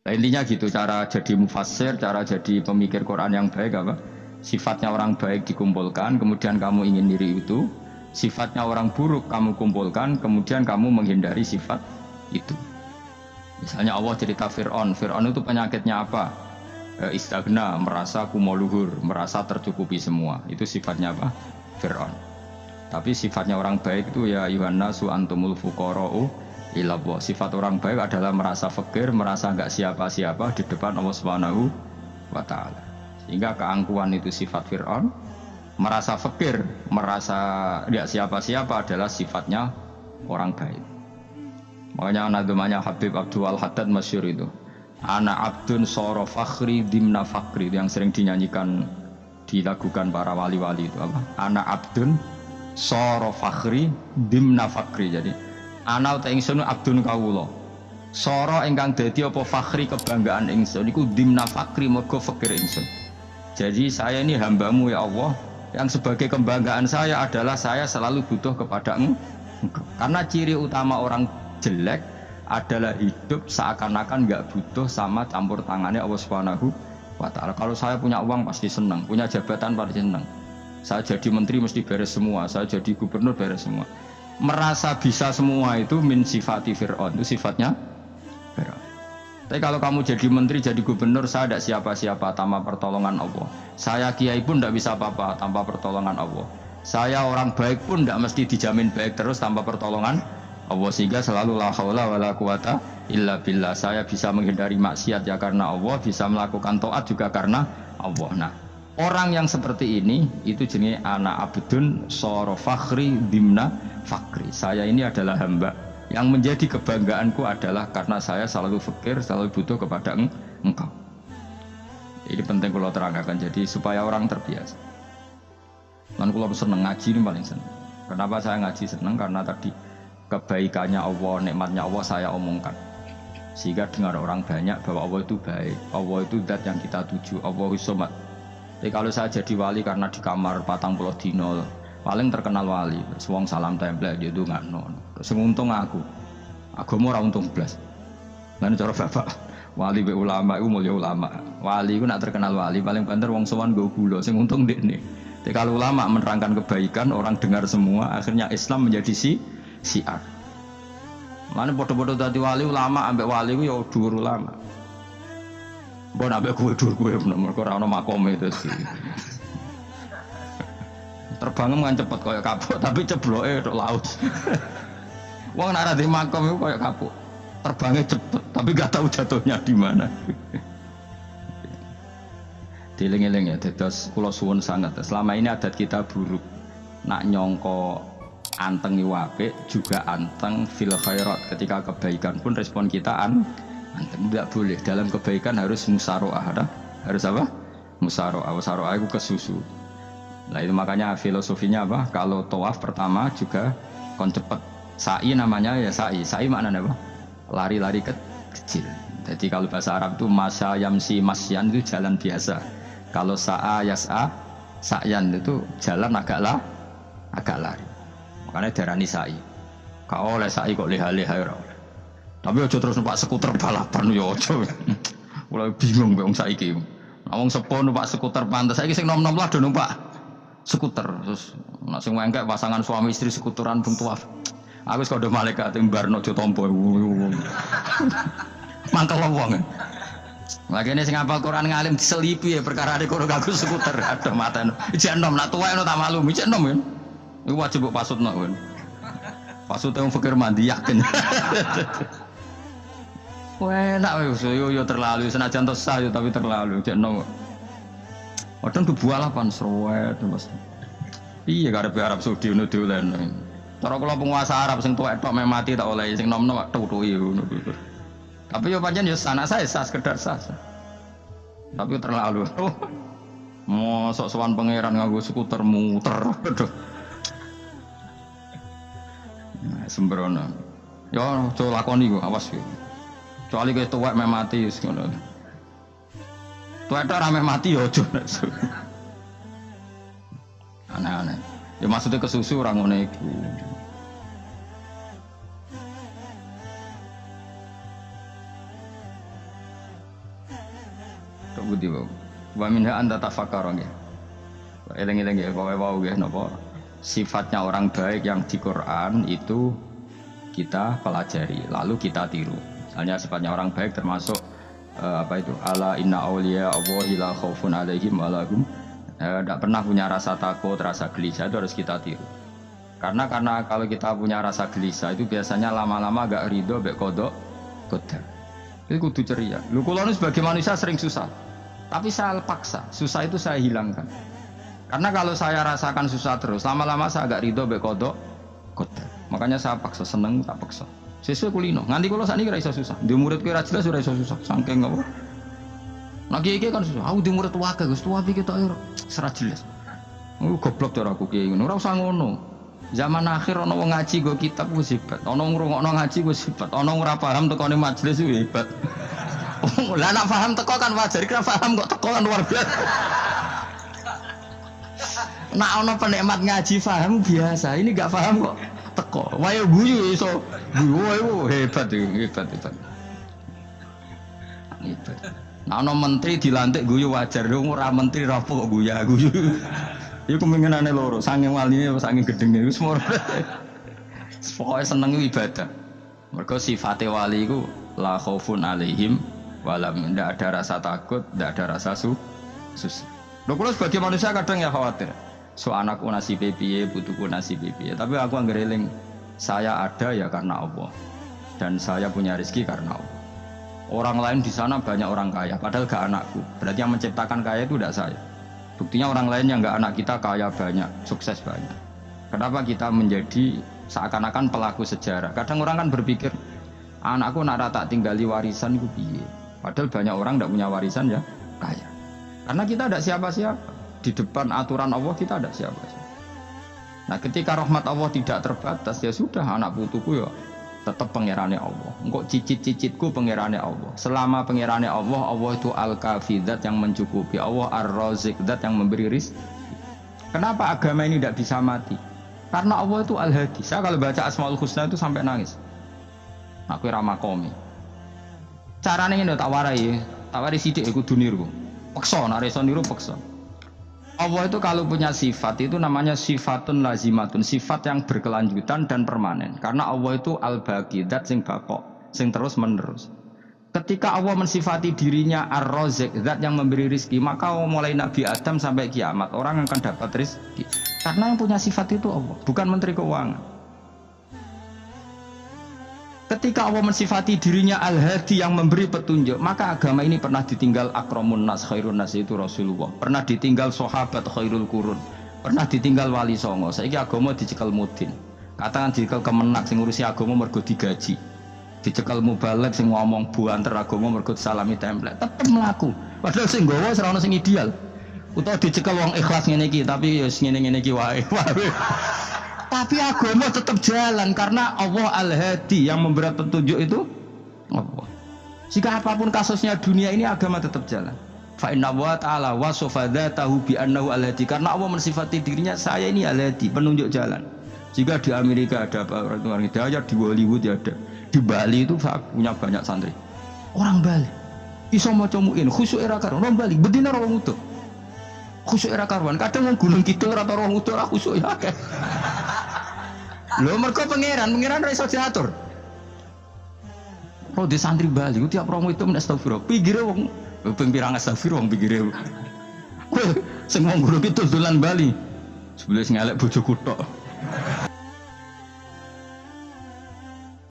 Nah, intinya gitu, cara jadi mufassir, cara jadi pemikir Quran yang baik apa? Sifatnya orang baik dikumpulkan, kemudian kamu ingin diri itu. Sifatnya orang buruk kamu kumpulkan, kemudian kamu menghindari sifat itu. Misalnya Allah cerita Fir'aun. Fir'aun itu penyakitnya apa? Istagna, merasa kumoluhur, merasa tercukupi semua. Itu sifatnya apa? Fir'aun. Tapi sifatnya orang baik itu ya Yuhanna su antumul fuqara'u ilallah. Sifat orang baik adalah merasa fakir, merasa enggak siapa-siapa di depan Allah Subhanahu wa taala. Sehingga keangkuhan itu sifat Fir'aun, merasa fakir, merasa enggak siapa-siapa adalah sifatnya orang baik. Makanya nadumanya Habib Abdul Haddad masyhur itu. Ana abdun soro fakhri dimna fakri, yang sering dinyanyikan dilakukan para wali-wali itu apa? Ana abdun soro fakhri dimna fakri. Jadi ana uta ingsun abdun kawula. Soro ingkang dadi apa fakhri kebanggaan ingsun iku dimna fakri mergo fakir ingsun. Jadi saya ini hambamu ya Allah, yang sebagai kebanggaan saya adalah saya selalu butuh kepada Engkau. Karena ciri utama orang jelek adalah hidup seakan-akan nggak butuh sama campur tangannya Allah Subhanahu wa taala. Kalau saya punya uang pasti senang, punya jabatan pasti senang. Saya jadi menteri mesti beres semua, saya jadi gubernur beres semua. Merasa bisa semua itu min sifati Fir'aun, itu sifatnya Fir'aun. Tapi kalau kamu jadi menteri, jadi gubernur, saya tidak siapa-siapa tanpa pertolongan Allah. Saya kiai pun tidak bisa apa-apa tanpa pertolongan Allah. Saya orang baik pun tidak mesti dijamin baik terus tanpa pertolongan Allah. Sehingga selalu la haula wala quwata illa billah. Saya bisa menghindari maksiat ya karena Allah, bisa melakukan taat juga karena Allah. Nah, orang yang seperti ini itu jenis ana abdun soro fakhri dimna fakri. Saya ini adalah hamba yang menjadi kebanggaanku adalah karena saya selalu fakir, selalu butuh kepada Engkau. Ini penting kalau terangkan, jadi supaya orang terbiasa. Dan kalau seneng ngaji ini paling seneng. Kenapa saya ngaji seneng? Karena tadi kebaikannya Allah, nikmatnya Allah saya omongkan. Sehingga dengar orang banyak bahwa Allah itu baik, Allah itu zat yang kita tuju, Allahus Somad. Jadi kalau saya jadi wali karena di kamar 40 dino, paling terkenal wali, wong salam template dia itu nggak non. Terus untung aku mau ora untung blas. Lan cara bapak wali be ulama itu mulia ulama. Wali itu nak terkenal wali paling banter wong sowan nggo gula, sing untung dekne. Jadi kalau ulama menerangkan kebaikan, orang dengar semua, akhirnya Islam menjadi siar. Mana bodoh-bodoh tadi wali ulama ambek wali itu ya dhuwur ulama. Mbok ambek kowe dhuwur kowe mergo ora ono makome itu sih. Terbangem kan cepet kaya kapuk tapi cebloke tok laut. Wong nek ora di makom iku kaya kapuk. Terbangnya cepet tapi gak tahu jatuhnya di mana. Dieling-eling ya, dados kula suwun sangat. Selama ini adat kita buruk. Nak nyongko anteng apik juga anteng fil khairat. Ketika kebaikan pun respon kita anteng. Tidak boleh. Dalam kebaikan harus musaroah. Harus apa? Musaroah. Musaroah itu kesusu. Nah itu makanya filosofinya apa? Kalau tawaf pertama juga kon cepet. Sa'i namanya ya sa'i. Sa'i maknanya apa? Lari-lari kecil. Jadi kalau bahasa Arab itu masya yamsi masyan itu jalan biasa. Kalau sa'a yas'a sa'yan itu jalan agak lari. Makanya darani sa'i. Kau oleh sa'i kok leha-leha. Tapi aja terus numpak skuter balapan ya aja. Mulai bingung wong saiki. Wong sepo numpak skuter pantes saiki sing nom-nom lah do numpak skuter. Terus nek sing wengkek pasangan suami istri skuteran pun tuaf. Aku wis kodho malaikat timbarno aja tampa. Mantel wong. Lagi ini sing hafal Quran ngalim diselipi ya perkara ada kono gagu skuter. Aduh mata. Ijek enom nak tuwa tak malu. Ijek enom kan. Iku wajib mbok pasutno kan. Pasute wong fikir mandi yakin. Wah, enak yo terlalu senajan tosah yo tapi terlalu ijek enom. Padahal buah lapan serwet Mas. Iya karepe Arab Saudi ngono dolen. Cara kula penguasa Arab sing tuwek tok mati tak oleh sing nom-nom tutuki ngono. Tapi yo pancen yo anak saya sah sekedar sah. Tapi terlalu. Mosok sowan pangeran nganggo skuter muter. Aduh. Nah, sembrono. Yo coba lakoni ku awas yo. Kecuali kowe tuwek mati wis ngono. Tuwek tok rame mati yo aja. Aneh-aneh. Ya maksudnya kesusu ora ngono iku. budi wau. Wa minha anta tafakkara nggih. Eling-eling nggih kowe wau nggih napa? Sifatnya orang baik yang di Quran itu kita pelajari, lalu kita tiru. Misalnya sifatnya orang baik termasuk apa itu? Ala inna auliya Allahi la khaufun alaihim wa lahum tidak pernah punya rasa takut, rasa gelisah, itu harus kita tiru. Karena kalau kita punya rasa gelisah itu biasanya lama-lama agak ridho, bek kodok, kodar. Itu kudu ceria. Lu kalau sebagai manusia sering susah, tapi saya paksa, susah itu saya hilangkan. Karena kalau saya rasakan susah terus, lama-lama saya agak ridho, bek kodok, kodar. Makanya saya paksa, seneng tak paksa. Sesuai kulino. Nganti kalau saat ini kira iso susah. Di murid kira jelas sudah iso susah. Sangking apa? Nah kiai kan susah. Aku di murid tua Gus tua pikir tak serat jelas. Goblok cara aku kiai ngono. Ora usah ngono. Zaman akhir ana wong ngaji go kitab wis hebat. Ana ngrungokno ngaji wis hebat. Ana ora paham tekone majelis wis hebat. Lah nek paham teko kan wajar, kira paham kok teko kan luar biasa. Nek ana penikmat ngaji paham biasa. Ini enggak paham kok teko. Wae guyu iso. Guyu hebat hebat. Hebat. Nah, ana menteri dilantik guyu wajar, ora menteri rapo kok guyu. Iku kemungkinane loro, saking waline saking gedenge iku semua. Pokoke seneng ibadah. Mergo sifate wali iku la khaufun alaihim walam, ndak ada rasa takut, ndak ada rasa susah. Lho kula sebagai manusia kadang ya khawatir. So anakku nasibe piye, putuku nasibe piye. Tapi aku anggere eling, saya ada ya karena Allah. Dan saya punya rezeki karena Allah. Orang lain di sana banyak orang kaya, padahal gak anakku. Berarti yang menciptakan kaya itu tidak saya. Buktinya orang lain yang gak anak kita kaya banyak, sukses banyak. Kenapa kita menjadi seakan-akan pelaku sejarah? Kadang orang kan berpikir, anakku nak tak tinggali warisan itu piye. Padahal banyak orang tidak punya warisan ya kaya. Karena kita tidak siapa-siapa. Di depan aturan Allah kita tidak siapa-siapa. Nah ketika rahmat Allah tidak terbatas, ya sudah anak putuku ya tetap pangerane Allah. Engkau cicit-cicitku pangerane Allah. Selama pangerane Allah, Allah itu al-kafi, zat yang mencukupi. Allah ar-razik, zat yang memberi rizki. Kenapa agama ini tidak bisa mati? Karena Allah itu al-hadi. Saya kalau baca Asmaul Husna itu sampai nangis. Aku ramakomi. Caranya ini tak warai sidik aku duniru. Paksa, nareso niru paksa. Allah itu kalau punya sifat itu namanya sifatun lazimatun, sifat yang berkelanjutan dan permanen. Karena Allah itu al-baqi, zat sing baqo, sing terus menerus. Ketika Allah mensifati dirinya ar-razik, zat yang memberi rizki, maka mulai Nabi Adam sampai kiamat orang akan dapat rizki. Karena yang punya sifat itu Allah, bukan menteri keuangan. Ketika Allah mensifati dirinya al-hadi yang memberi petunjuk, maka agama ini pernah ditinggal akramun nas, khairun nas itu Rasulullah. Pernah ditinggal sahabat khairul qurun. Pernah ditinggal wali songo. Saiki agama dicekel mudin. Katakan dicekel kemenak sing ngurusi agama mergo digaji. Dicekel mubalek sing ngomong buanter agama mergo salami template. Tetep mlaku. Padahal sing nggawa ora ono sing ideal. Utawa dicekel wong ikhlas ngene iki, tapi ya ngene-ngene iki wae. Tapi agama tetap jalan karena Allah al-hadi yang memberi petunjuk itu Allah. Jika apapun kasusnya dunia ini agama tetap jalan. Fa inna wa ta'ala wasafa dzatahu bi annahu al-hadi, karena Allah mensifati dirinya saya ini al-hadi, penunjuk jalan. Jika di Amerika ada orang hidayah, di Hollywood ya ada. Di Bali itu saya punya banyak santri. Orang Bali iso maca muin khusyuk era karuan. Orang Bali bedina ora wong utuh. Khusyuk era karuan. Kadang wong Gunung Kidul ora ora wong utuh khusyuk ya akeh. Lho mergo pangeran ora iso diatur. Oh di santri Bali ku tiap romo itu men astagfirullah. Pikire wong ping pirang astagfirullah wong pikire. Kowe sing wong Gunung Kidul dolan Bali. Sebelah ngelek bojoku tok.